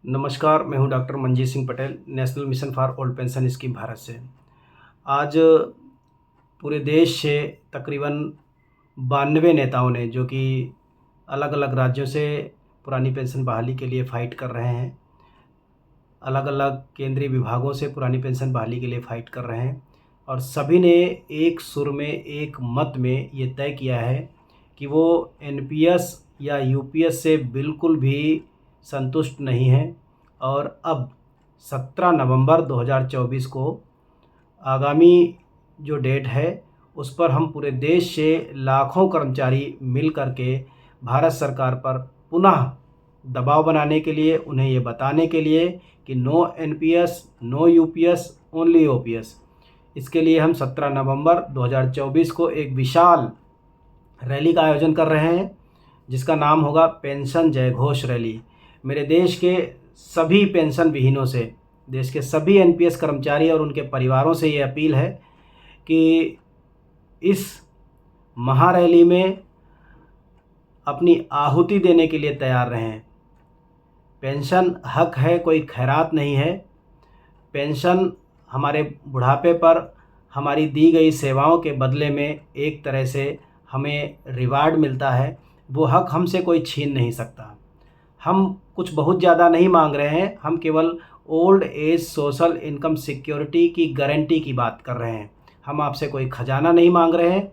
नमस्कार, मैं हूं doctor Manjeet Singh Patel, national mission for old pension scheme Bharat से। आज पूरे देश से तकरीबन 92 नेताओं ने, जो कि अलग-अलग राज्यों से पुरानी पेंशन बहाली के लिए फ़ाइट कर रहे हैं, अलग-अलग केंद्रीय विभागों से पुरानी पेंशन बहाली के लिए फ़ाइट कर रहे हैं और सभी ने एक सुर में, एक मत में ये तय किया है कि वो एनपीएस या यूपीएस से बिल्कुल भी संतुष्ट नहीं हैं और अब 17 नवंबर 2024 को आगामी जो डेट है उस पर हम पूरे देश से लाखों कर्मचारी मिल कर के भारत सरकार पर पुनः दबाव बनाने के लिए, उन्हें ये बताने के लिए कि no NPS, no UPS, only OPS. इसके लिए हम 17 नवंबर 2024 को एक विशाल रैली का आयोजन कर रहे हैं, जिसका नाम होगा पेंशन जयघोष रैली। मेरे देश के सभी पेंशन विहीनों से, देश के सभी एनपीएस कर्मचारी और उनके परिवारों से ये अपील है कि इस महारैली में अपनी आहुति देने के लिए तैयार रहें। पेंशन हक है, कोई खैरात नहीं है। पेंशन हमारे बुढ़ापे पर हमारी दी गई सेवाओं के बदले में एक तरह से हमें रिवार्ड मिलता है। वो हक हमसे कोई छीन नहीं सकता। हम कुछ बहुत ज़्यादा नहीं मांग रहे हैं, हम केवल old age social income security की गारंटी की बात कर रहे हैं। हम आपसे कोई खजाना नहीं मांग रहे हैं।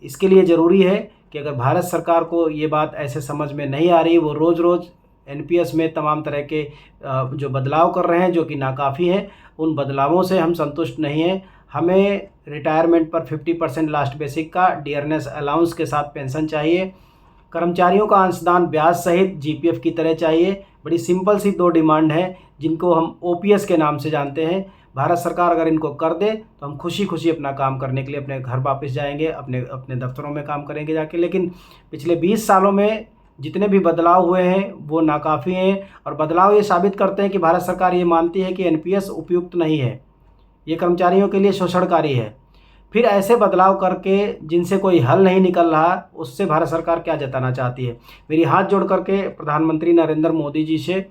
इसके लिए ज़रूरी है कि अगर भारत सरकार को ये बात ऐसे समझ में नहीं आ रही, वो रोज़-रोज़ एनपीएस में तमाम तरह के जो बदलाव कर रहे हैं, जो कि नाकाफ़ी हैं, उन बदलावों से हम संतुष्ट नहीं हैं। हमें रिटायरमेंट पर 50% लास्ट बेसिक का डियरनेस अलाउंस के साथ पेंशन चाहिए। कर्मचारियों का अंशदान ब्याज सहित जीपीएफ की तरह चाहिए। बड़ी सिंपल सी 2 डिमांड है, जिनको हम ओपीएस के नाम से जानते हैं। भारत सरकार अगर इनको कर दे तो हम खुशी-खुशी अपना काम करने के लिए अपने घर वापस जाएंगे, अपने अपने दफ्तरों में काम करेंगे जाके। लेकिन पिछले 20 सालों में जितने भी बदलाव हुए हैं वो नाकाफ़ी हैं और बदलाव ये साबित करते हैं कि भारत सरकार ये मानती है कि एनपीएस उपयुक्त नहीं है, ये कर्मचारियों के लिए शोषणकारी है। फिर ऐसे बदलाव करके जिनसे कोई हल नहीं निकल रहा, उससे भारत सरकार क्या जताना चाहती है। मेरी हाथ जोड़ करके प्रधानमंत्री नरेंद्र मोदी जी से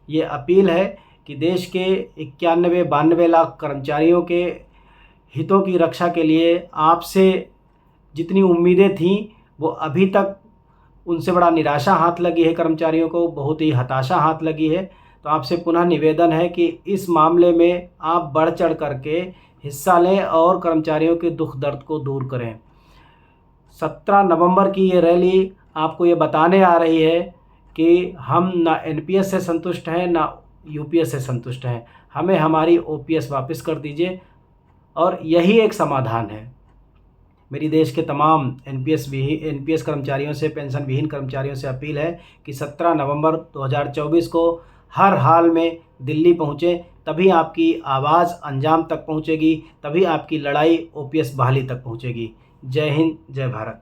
ये अपील है कि देश के 91-92 लाख कर्मचारियों के हितों की रक्षा के लिए आपसे जितनी उम्मीदें थीं, वो अभी तक उनसे बड़ा निराशा हाथ लगी है। कर्मचारियों को बहुत ही हताशा हाथ लगी है। तो आपसे पुनः निवेदन है कि इस मामले में आप बढ़ चढ़ करके हिस्सा लें और कर्मचारियों के दुख दर्द को दूर करें। 17 नवंबर की ये रैली आपको ये बताने आ रही है कि हम ना एनपीएस से संतुष्ट हैं, ना यूपीएस से संतुष्ट हैं। हमें हमारी ओपीएस वापस कर दीजिए और यही एक समाधान है। मेरी देश के तमाम एनपीएस कर्मचारियों से, पेंशन विहीन कर्मचारियों से अपील है कि 17 नवंबर 2024 को हर हाल में दिल्ली पहुँचें, तभी आपकी आवाज़ अंजाम तक पहुँचेगी, तभी आपकी लड़ाई ओपीएस बहाली तक पहुँचेगी। जय हिंद, जय भारत।